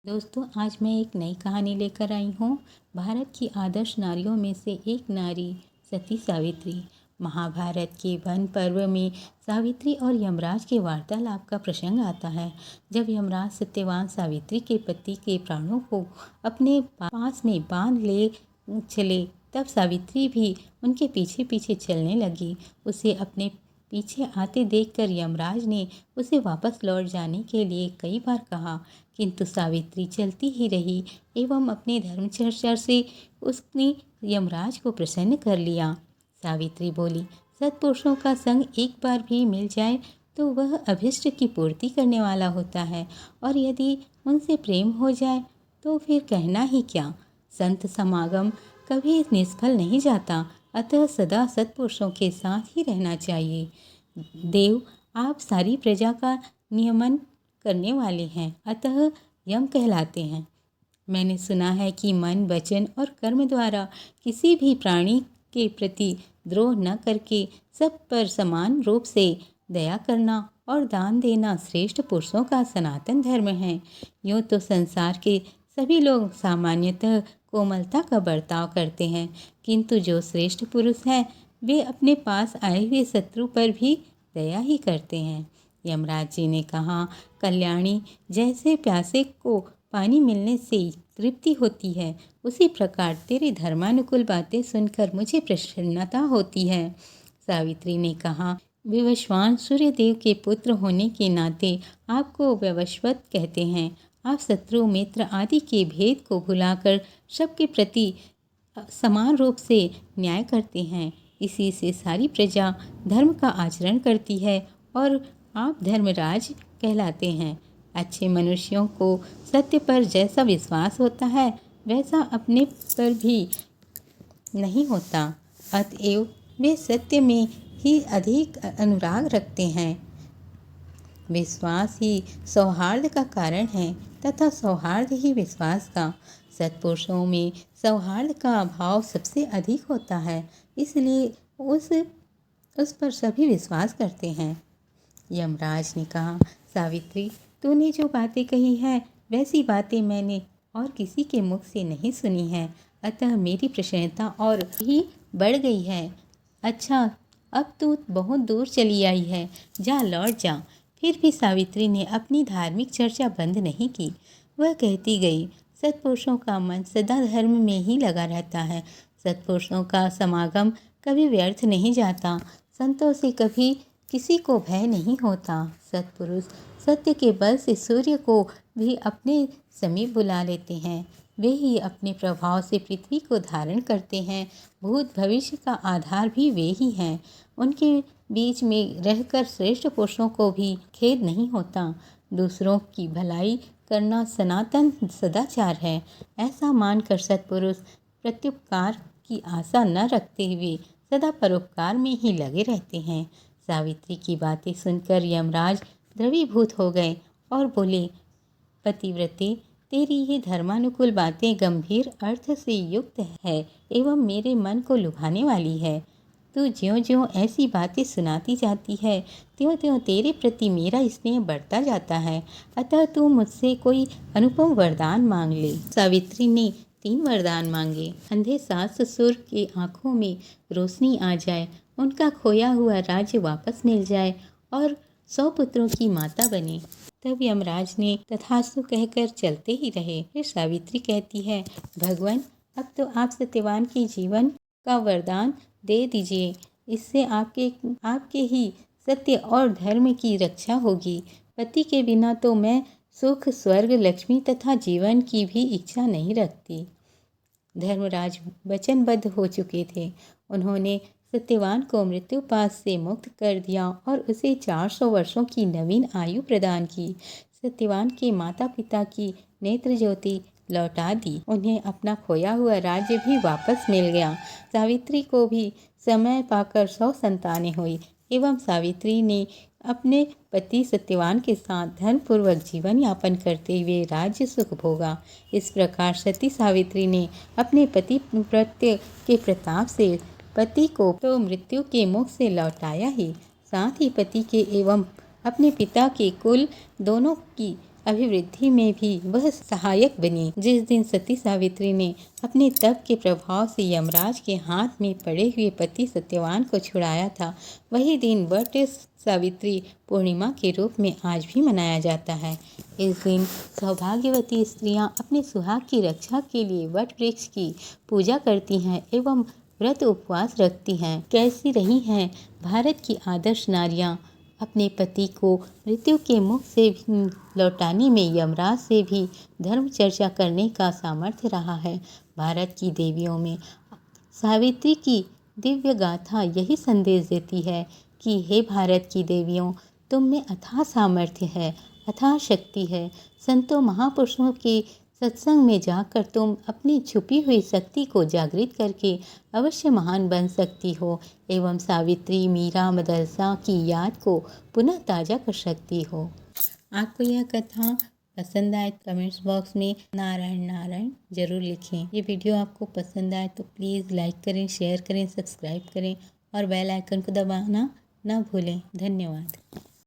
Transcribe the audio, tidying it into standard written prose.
दोस्तों, आज मैं एक नई कहानी लेकर आई हूँ। भारत की आदर्श नारियों में से एक नारी सती सावित्री। महाभारत के वन पर्व में सावित्री और यमराज के वार्तालाप का प्रसंग आता है। जब यमराज सत्यवान सावित्री के पति के प्राणों को अपने पास में बांध ले चले, तब सावित्री भी उनके पीछे पीछे चलने लगी। उसे अपने पीछे आते देखकर यमराज ने उसे वापस लौट जाने के लिए कई बार कहा, किंतु सावित्री चलती ही रही एवं अपने धर्मचर्चा से उसने यमराज को प्रसन्न कर लिया। सावित्री बोली, सत्पुरुषों का संग एक बार भी मिल जाए तो वह अभिष्ट की पूर्ति करने वाला होता है, और यदि उनसे प्रेम हो जाए तो फिर कहना ही क्या। संत समागम कभी निष्फल नहीं जाता, अतः सदा सत्पुरुषों के साथ ही रहना चाहिए। देव, आप सारी प्रजा का नियमन करने वाले हैं, अतः यम कहलाते हैं। मैंने सुना है कि मन, वचन और कर्म द्वारा किसी भी प्राणी के प्रति द्रोह न करके सब पर समान रूप से दया करना और दान देना श्रेष्ठ पुरुषों का सनातन धर्म है। यूँ तो संसार के सभी लोग सामान्यतः कोमलता का बर्ताव करते हैं, किंतु जो श्रेष्ठ पुरुष हैं वे अपने पास आए हुए शत्रु पर भी दया ही करते हैं। यमराज जी ने कहा, कल्याणी, जैसे प्यासे को पानी मिलने से तृप्ति होती है, उसी प्रकार तेरे धर्मानुकूल बातें सुनकर मुझे प्रसन्नता होती है। सावित्री ने कहा, विवस्वान सूर्यदेव के पुत्र होने के नाते आपको व्यवस्वत कहते हैं। आप शत्रु मित्र आदि के भेद को भुलाकर सबके प्रति समान रूप से न्याय करते हैं। इसी से सारी प्रजा धर्म का आचरण करती है और आप धर्मराज कहलाते हैं। अच्छे मनुष्यों को सत्य पर जैसा विश्वास होता है वैसा अपने पर भी नहीं होता, अतएव वे सत्य में ही अधिक अनुराग रखते हैं। विश्वास ही सौहार्द का कारण है तथा सौहार्द ही विश्वास का। सत्पुरुषों में सौहार्द का भाव सबसे अधिक होता है, इसलिए उस पर सभी विश्वास करते हैं। यमराज ने कहा, सावित्री, तूने जो बातें कही हैं वैसी बातें मैंने और किसी के मुख से नहीं सुनी है, अतः मेरी प्रसन्नता और ही बढ़ गई है। अच्छा, अब तू बहुत दूर चली आई है, जा लौट जा। फिर भी सावित्री ने अपनी धार्मिक चर्चा बंद नहीं की। वह कहती गई, सत्पुरुषों का मन सदा धर्म में ही लगा रहता है। सत्पुरुषों का समागम कभी व्यर्थ नहीं जाता। संतों से कभी किसी को भय नहीं होता। सत्पुरुष सत्य के बल से सूर्य को भी अपने समीप बुला लेते हैं। वे ही अपने प्रभाव से पृथ्वी को धारण करते हैं। भूत भविष्य का आधार भी वे ही हैं। उनके बीच में रहकर श्रेष्ठ पुरुषों को भी खेद नहीं होता। दूसरों की भलाई करना सनातन सदाचार है। ऐसा मानकर सत्पुरुष प्रत्युपकार की आशा न रखते हुए सदा परोपकार में ही लगे रहते हैं। सावित्री की बातें सुनकर यमराज द्रवीभूत हो गए और बोले, पतिव्रते, तेरी ये धर्मानुकूल बातें गंभीर अर्थ से युक्त है एवं मेरे मन को लुभाने वाली है। तू ज्यों-ज्यों ऐसी बातें सुनाती जाती है त्यों-त्यों तेरे प्रति मेरा स्नेह बढ़ता जाता है, अतः तू मुझसे कोई अनुपम वरदान मांग ले। सावित्री ने 3 वरदान मांगे। अंधे सास ससुर की आंखों में रोशनी आ जाए, उनका खोया हुआ राज्य वापस मिल जाए और 100 पुत्रों की माता बने। तब यमराज ने तथास्तु कहकर चलते ही रहे। फिर सावित्री कहती है, भगवान, अब तो आप सत्यवान के जीवन का वरदान दे दीजिए। इससे आपके ही सत्य और धर्म की रक्षा होगी। पति के बिना तो मैं सुख, स्वर्ग, लक्ष्मी तथा जीवन की भी इच्छा नहीं रखती। धर्मराज वचनबद्ध हो चुके थे। उन्होंने सत्यवान को मृत्युपाश से मुक्त कर दिया और उसे 400 वर्षों की नवीन आयु प्रदान की। सत्यवान के माता पिता की नेत्र ज्योति लौटा दी। उन्हें अपना खोया हुआ राज्य भी वापस मिल गया। सावित्री को भी समय पाकर 100 संतानें हुई एवं सावित्री ने अपने पति सत्यवान के साथ धर्मपूर्वक जीवन यापन करते हुए राज्य सुख भोगा। इस प्रकार सती सावित्री ने अपने पति प्रत्य के प्रताप से पति को तो मृत्यु के मुख से लौटाया ही, साथ ही पति के एवं अपने पिता के कुल दोनों की अभिवृद्धि में भी वह सहायक बनी। जिस दिन सती सावित्री ने अपने तप के प्रभाव से यमराज के हाथ में पड़े हुए पति सत्यवान को छुड़ाया था, वही दिन वट सावित्री पूर्णिमा के रूप में आज भी मनाया जाता है। इस दिन सौभाग्यवती स्त्रियां अपने सुहाग की रक्षा के लिए वट वृक्ष की पूजा करती हैं एवं व्रत उपवास रखती हैं। कैसी रही हैं भारत की आदर्श नारियां। अपने पति को मृत्यु के मुख से लौटाने में यमराज से भी धर्म चर्चा करने का सामर्थ्य रहा है। भारत की देवियों में सावित्री की दिव्य गाथा यही संदेश देती है कि हे भारत की देवियों, तुम में अथाह सामर्थ्य है, अथाह शक्ति है। संतों महापुरुषों के सत्संग में जाकर तुम अपनी छुपी हुई शक्ति को जागृत करके अवश्य महान बन सकती हो एवं सावित्री, मीरा, मदरसा की याद को पुनः ताज़ा कर सकती हो। आपको यह कथा पसंद आए कमेंट्स बॉक्स में नारायण नारायण जरूर लिखें। ये वीडियो आपको पसंद आए तो प्लीज़ लाइक करें, शेयर करें, सब्सक्राइब करें और बेल आइकन को दबाना ना भूलें। धन्यवाद।